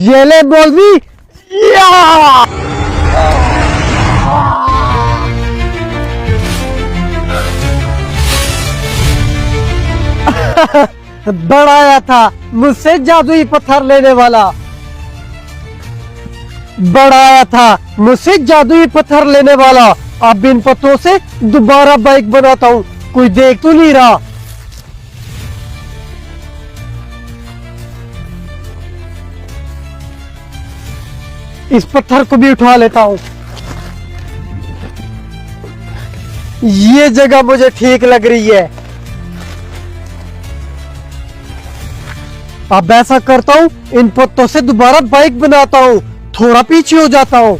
ये ले मौलवी। बढ़ाया था मुझसे जादुई पत्थर लेने वाला। बढ़ाया था मुझसे जादुई पत्थर लेने वाला। अब इन पत्थरों से दोबारा बाइक बनाता हूँ। कोई देख तो नहीं रहा। इस पत्थर को भी उठा लेता हूँ। ये जगह मुझे ठीक लग रही है। अब ऐसा करता हूँ, इन पत्तों से दोबारा बाइक बनाता हूँ। थोड़ा पीछे हो जाता हूँ।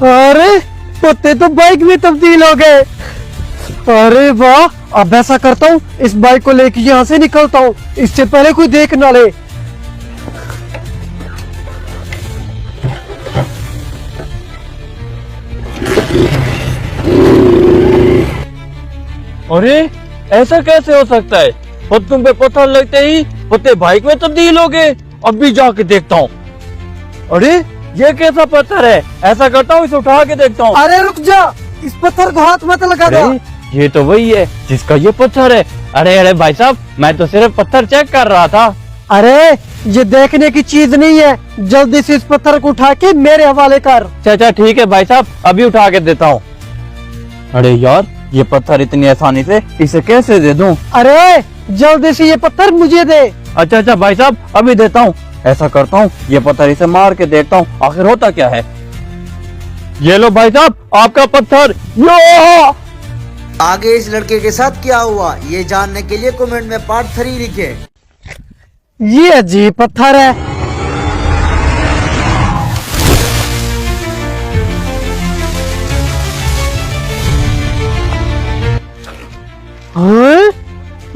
अरे पत्ते तो बाइक में तब्दील हो गए। अरे वाह। अब ऐसा करता हूँ, इस बाइक को लेके यहाँ से निकलता हूँ, इससे पहले कोई देख ना ले। अरे ऐसा कैसे हो सकता है? पत्तों पे पत्थर लगते ही पत्ते बाइक में तब्दील हो गए। अब भी जाके देखता हूँ। अरे ये कैसा पत्थर है? ऐसा करता हूँ, इसे उठा के देखता हूँ। अरे रुक जा, इस पत्थर को हाथ मत लगा दो। ये तो वही है जिसका ये पत्थर है। अरे भाई साहब, मैं तो सिर्फ पत्थर चेक कर रहा था। अरे ये देखने की चीज नहीं है। जल्दी से इस पत्थर को उठा के मेरे हवाले कर। चाचा ठीक है भाई साहब, अभी उठा के देता हूँ। अरे यार, ये पत्थर इतनी आसानी से इसे कैसे दे दूं? अरे जल्दी से ये पत्थर मुझे दे। अच्छा भाई साहब, अभी देता हूँ। ऐसा करता हूँ, ये पत्थर इसे मार के देखता हूँ आखिर होता क्या है। ये लो भाई साहब, आपका पत्थर। यो! आगे इस लड़के के साथ क्या हुआ, ये जानने के लिए कमेंट में पार्ट 3 लिखे। ये अजीब पत्थर है। हाँ?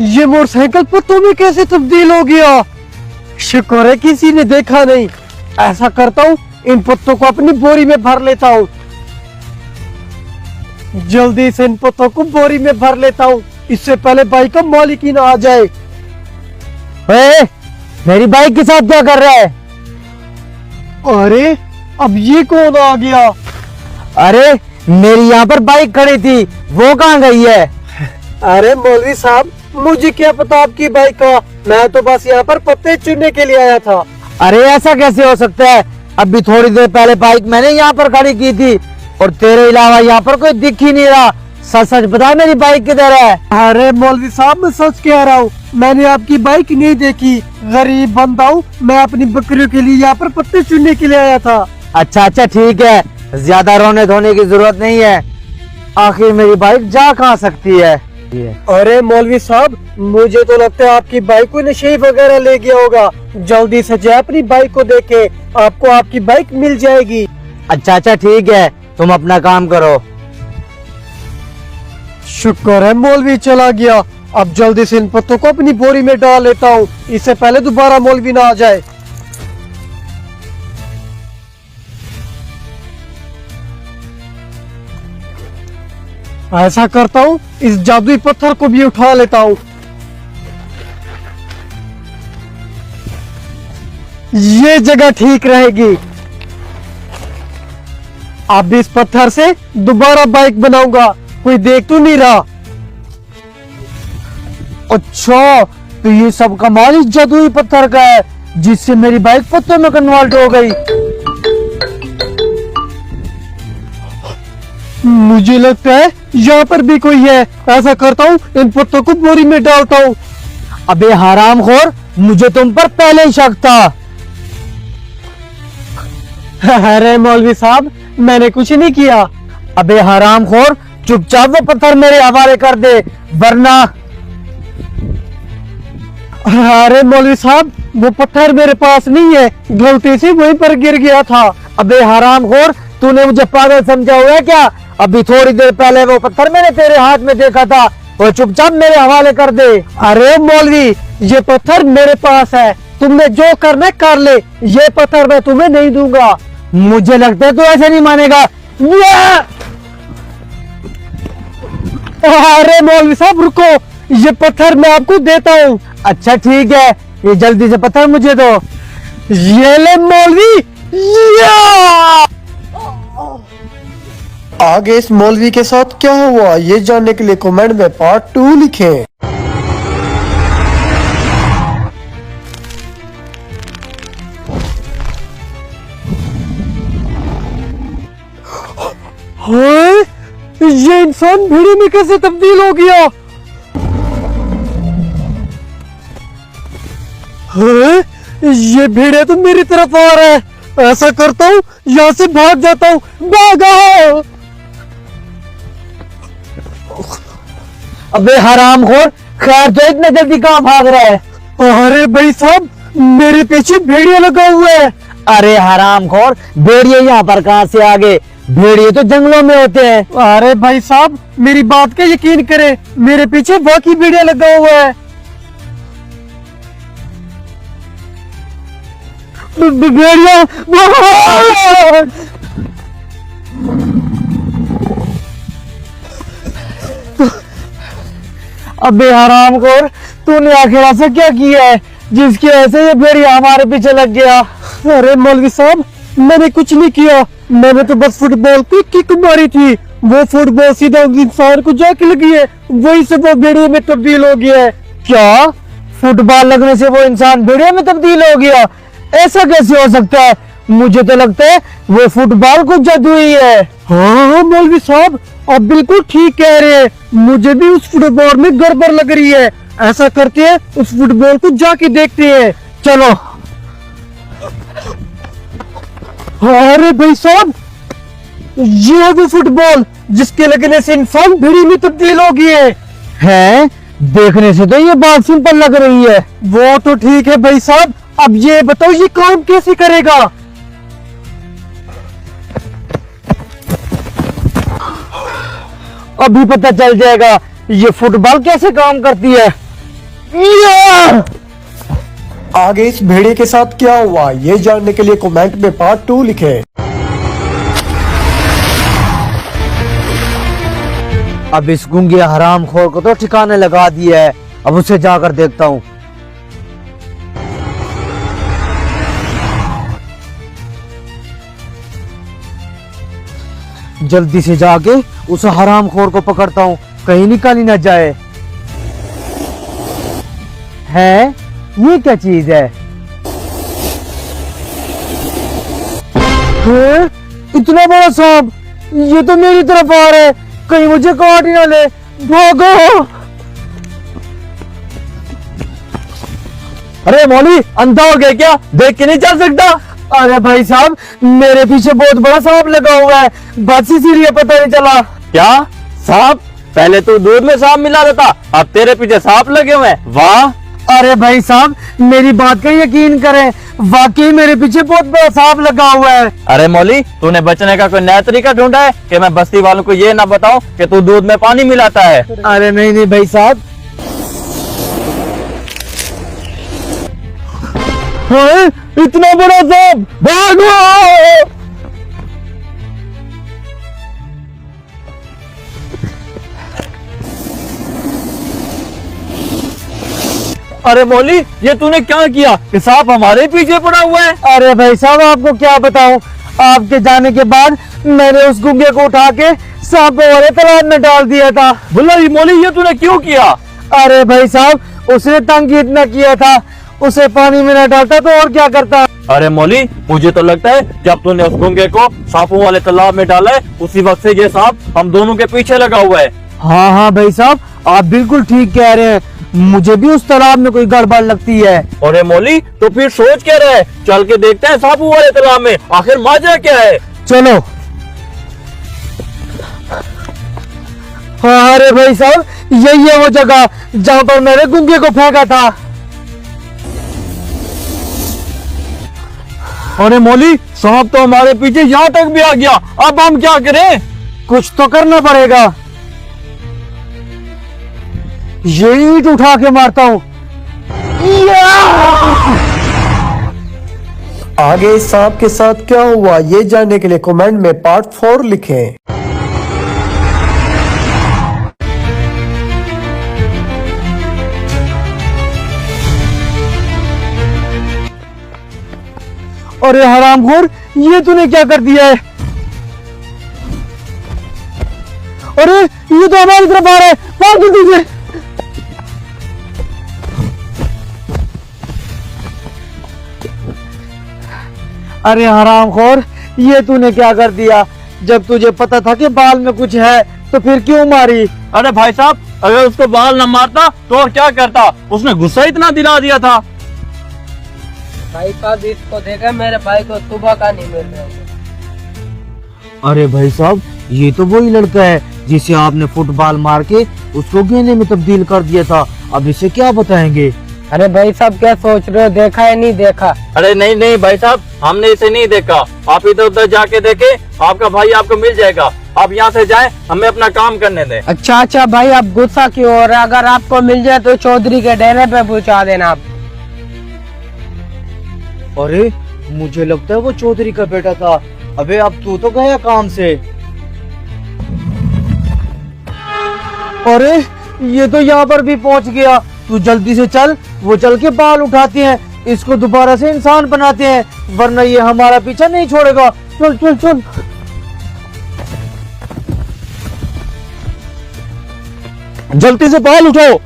ये मोटरसाइकिल पत्तों में कैसे तब्दील हो गया? शुक्र है किसी ने देखा नहीं। ऐसा करता हूँ, इन पत्तों को अपनी बोरी में भर लेता हूँ। जल्दी से इन पत्तों को बोरी में भर लेता हूँ, इससे पहले बाइक का मालिक ही ना आ जाए। मेरी बाइक के साथ क्या कर रहा है? अरे अब ये कौन आ गया? अरे मेरी यहाँ पर बाइक खड़ी थी, वो कहाँ गई है? अरे मौलवी साहब, मुझे क्या पता आपकी बाइक का। मैं तो बस यहाँ पर पत्ते चुनने के लिए आया था। अरे ऐसा कैसे हो सकता है? अभी थोड़ी देर पहले बाइक मैंने यहाँ पर खड़ी की थी और तेरे अलावा यहाँ पर कोई दिख ही नहीं रहा। सच सच बता, मेरी बाइक किधर है? अरे मौलवी साहब, मैं सच कह रहा हूँ, मैंने आपकी बाइक नहीं देखी। गरीब बंदा हूँ मैं, अपनी बकरियों के लिए यहाँ पर पत्ते चुनने के लिए आया था। अच्छा ठीक है, ज्यादा रोने धोने की जरूरत नहीं है। आखिर मेरी बाइक जा कहाँ सकती है? अरे मौलवी साहब, मुझे तो लगता है आपकी बाइक को नशे वगैरह ले गया होगा। जल्दी से जाए अपनी बाइक को देखे, आपको आपकी बाइक मिल जाएगी। अच्छा ठीक है, तुम अपना काम करो। शुक्र है मौलवी चला गया। अब जल्दी से इन पत्तों को अपनी बोरी में डाल लेता हूँ, इससे पहले दोबारा मौलवी ना आ जाए। ऐसा करता हूँ, इस जादुई पत्थर को भी उठा लेता हूँ। ये जगह ठीक रहेगी। अब इस पत्थर से दोबारा बाइक बनाऊंगा, कोई देख तो नहीं रहा। अच्छा, तो ये सब कमाल इस जादुई पत्थर का है जिससे मेरी बाइक पत्थर में कन्वर्ट हो गई। मुझे लगता है यहाँ पर भी कोई है। ऐसा करता हूँ, इन पत्तों को बोरी में डालता हूँ। अबे हरामखोर, मुझे तुम पर पहले ही शक था। अरे मौलवी साहब, मैंने कुछ नहीं किया। अबे हरामखोर, चुपचाप वो पत्थर मेरे हवाले कर दे, वरना। अरे मौलवी साहब, वो पत्थर मेरे पास नहीं है, गलती से वहीं पर गिर गया था। अबे हरामखोर, तूने मुझे पागल समझा हुआ है क्या? अभी थोड़ी देर पहले वो पत्थर मैंने तेरे हाथ में देखा था, वो चुपचाप मेरे हवाले कर दे। अरे मौलवी, ये पत्थर मेरे पास है, तुमने जो करना कर ले, ये पत्थर मैं तुम्हें नहीं दूंगा। मुझे लगता है तू ऐसे नहीं मानेगा। अरे मौलवी साहब रुको, ये पत्थर मैं आपको देता हूँ। अच्छा ठीक है, ये जल्दी से पत्थर मुझे दो। ये ले मौलवी। या! आगे इस मौलवी के साथ क्या हुआ ये जानने के लिए कमेंट में पार्ट 2 लिखें। हाँ, ये इंसान भेड़िए में कैसे तब्दील हो गया? हाँ, ये भेड़िया तो मेरी तरफ आ रहा है। ऐसा करता हूँ, यहाँ से भाग जाता हूँ। भागो! अबे हरामखोर, खैर तो इतना जल्दी कहाँ भाग रहा है? अरे भाई साहब, मेरे पीछे भेड़िया लगा हुआ है। अरे हरामखोर, भेड़िए यहाँ पर कहाँ से आ गए? भेड़िए तो जंगलों में होते हैं। अरे भाई साहब, मेरी बात का यकीन करें, मेरे पीछे वाकई भेड़िया लगा हुआ है। भेड़िया! अबे हरामखोर, तूने आखिर ऐसा क्या किया है जिसकी वजह से ये भेड़िया हमारे पीछे लग गया? अरे मौलवी साहब, मैंने कुछ नहीं किया, मैंने तो बस फुटबॉल की किक मारी थी। वो फुटबॉल सीधा उस इंसान को जाके लगी है, वही से वो भेड़िए में तब्दील हो गया है। क्या? फुटबॉल लगने से वो इंसान भेड़िए में तब्दील हो गया? ऐसा कैसे हो सकता है? मुझे तो लगता है वो फुटबॉल को जादू ही है। हाँ मौलवी साहब, आप बिल्कुल ठीक कह रहे हैं। मुझे भी उस फुटबॉल में गड़बड़ लग रही है। ऐसा करते हैं, उस फुटबॉल को जाके देखते हैं। चलो। अरे भाई साहब, ये है वो फुटबॉल जिसके लगने से इंसान भेड़िए में तब्दील हो गई है। देखने से तो ये बात सिंपल लग रही है। वो तो ठीक है भाई साहब, अब ये बताओ ये काम कैसे करेगा? अभी पता चल जाएगा ये फुटबॉल कैसे काम करती है। या! आगे इस भेड़िए के साथ क्या हुआ ये जानने के लिए कमेंट में पार्ट 2 लिखें। अब इस गूंगे हरामखोर को तो ठिकाने लगा दिया है, अब उसे जाकर देखता हूँ। जल्दी से जाके उस हरामखोर को पकड़ता हूँ, कहीं निकाली ना जाए। है ये क्या चीज है? इतना बड़ा सांप, ये तो मेरी तरफ आ रहा है, कहीं मुझे काट ही ना ले। भागो! अरे मौली, अंधा हो गया क्या? देख के नहीं चल सकता? अरे भाई साहब, मेरे पीछे बहुत बड़ा सांप लगा हुआ है, बस इसीलिए पता नहीं चला। क्या सांप? पहले तो दूध में सांप मिला रहता, अब तेरे पीछे सांप लगे हुए हैं। वाह! अरे भाई साहब, मेरी बात का यकीन करें, वाकई मेरे पीछे बहुत बड़ा सांप लगा हुआ है। अरे मौली, तूने बचने का कोई नया तरीका ढूंढा है कि मैं बस्ती वालों को ये ना बताऊं कि तू दूध में पानी मिलाता है? अरे नहीं भाई साहब। इतना बड़ा सांप, भागो! अरे मौली, ये तूने क्या किया कि सांप हमारे पीछे पड़ा हुआ है? अरे भाई साहब, आपको क्या बताऊं, आपके जाने के बाद मैंने उस गुंगे को उठा के सांप वाले तालाब में डाल दिया था। बोला मौली, ये तूने क्यों किया? अरे भाई साहब, उसने तंग इतना किया था, उसे पानी में न डालता तो और क्या करता। अरे मौली, मुझे तो लगता है जब तूने उस गुंगे को सांपों वाले तालाब में डाला है, उसी वक्त से ये सांप हम दोनों के पीछे लगा हुआ है। हाँ हाँ भाई साहब, आप बिल्कुल ठीक कह रहे हैं, मुझे भी उस तालाब में कोई गड़बड़ लगती है। अरे मौली, तो फिर सोच क्या रहे? चल के देखते हैं सांपों वाले तालाब में आखिर माजरा क्या है। चलो। हाँ, अरे भाई साहब, यही है वो जगह जहाँ पर मैंने गुंगे को फेंका था। अरे मौली, सांप तो हमारे पीछे यहाँ तक भी आ गया, अब हम क्या करें? कुछ तो करना पड़ेगा। ये ईंट उठा के मारता हूँ। आगे इस सांप के साथ क्या हुआ ये जानने के लिए कमेंट में पार्ट 4 लिखें। अरे हरामखोर, ये तूने क्या कर दिया है? अरे ये तो हमारी तरफ आ रहा है, भाग जल्दी से। अरे हरामखोर, ये तूने क्या कर दिया? जब तुझे पता था कि बाल में कुछ है तो फिर क्यों मारी? अरे भाई साहब, अगर उसको बाल न मारता तो और क्या करता? उसने गुस्सा इतना दिला दिया था। भाई साहब इसको देखा, मेरे भाई को सुबह का नहीं मिल रहा है। अरे भाई साहब, ये तो वही लड़का है जिसे आपने फुटबॉल मार के उसको गेंदे में तब्दील कर दिया था। अब इसे क्या बताएंगे? अरे भाई साहब क्या सोच रहे हो, देखा है नहीं देखा? अरे नहीं नहीं भाई साहब, हमने इसे नहीं देखा। आप इधर उधर जाके देखे, आपका भाई आपको मिल जाएगा। आप यहाँ से जाएं, हमें अपना काम करने दें। अच्छा भाई, आप गुस्सा क्यों हो रहे? अगर आपको मिल जाए तो चौधरी के डेरे पे पहुंचा देना आप। अरे मुझे लगता है वो चौधरी का बेटा था। अबे अब तू तो गया काम से। अरे ये तो यहाँ पर भी पहुंच गया। तू जल्दी से चल, वो चल के बाल उठाते हैं, इसको दोबारा से इंसान बनाते हैं, वरना ये हमारा पीछा नहीं छोड़ेगा। चल चल चल। जल्दी से बाल उठाओ,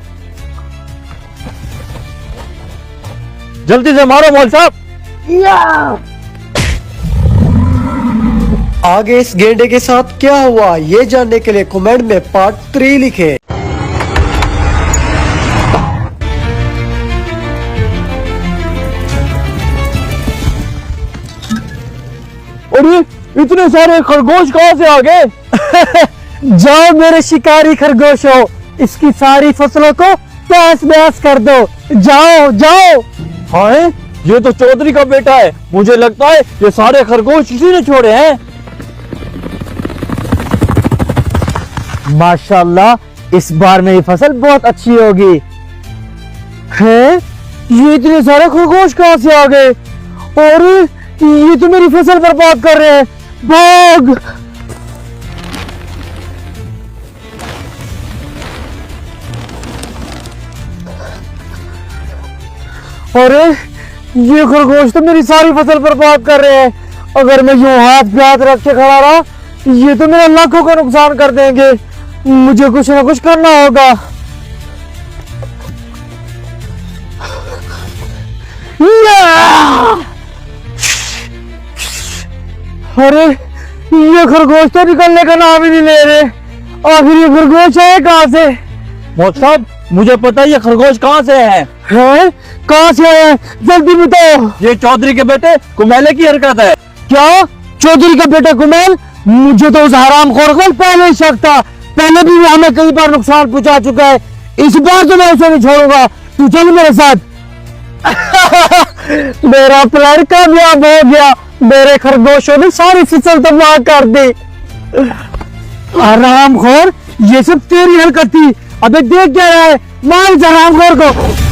जल्दी से मारो मौल साहब। आगे इस गेंडे के साथ क्या हुआ, ये जानने के लिए कमेंट में पार्ट 3 लिखें। अरे इतने सारे खरगोश कहाँ से आ गए? जाओ मेरे शिकारी खरगोशों, इसकी सारी फसलों को तहस नहस कर दो। जाओ जाओ। हाँ, ये तो चौधरी का बेटा है। मुझे लगता है ये सारे खरगोश इसी ने छोड़े हैं। माशाल्लाह, इस बार मेरी फसल बहुत अच्छी होगी। हैं? ये इतने सारे खरगोश कहाँ से आ गए? और ये तो मेरी फसल बर्बाद कर रहे हैं। भाग। अरे ये खरगोश तो मेरी सारी फसल बर्बाद कर रहे हैं। अगर मैं यूं हाथ पे हाथ रख के खड़ा रहा, ये तो मेरा लाखों का नुकसान कर देंगे। मुझे कुछ ना कुछ करना होगा। अरे ये खरगोश तो निकलने का नाम ही नहीं ले रहे। आखिर ये खरगोश है कहाँ से? मौल साहब, मुझे पता है ये खरगोश कहाँ से है। हैं? कहाँ से आया है? जल्दी बताओ। ये चौधरी के बेटे कुमेले की हरकत है। क्या? चौधरी का बेटा कुमेल? मुझे तो उस हरामखोर को पहले ही शक था। पहले भी वो हमें कई बार नुकसान पहुंचा चुका है। इस बार तो मैं उसे नहीं छोड़ूंगा। तू चल मेरे साथ। मेरा प्लान कामयाब हो गया। मेरे खरगोशों ने सारी फसल तबाह कर दी। हरामखोर, ये सब तेरी हरकत थी। अबे देख क्या रहा है? मार इस हरामखोर को।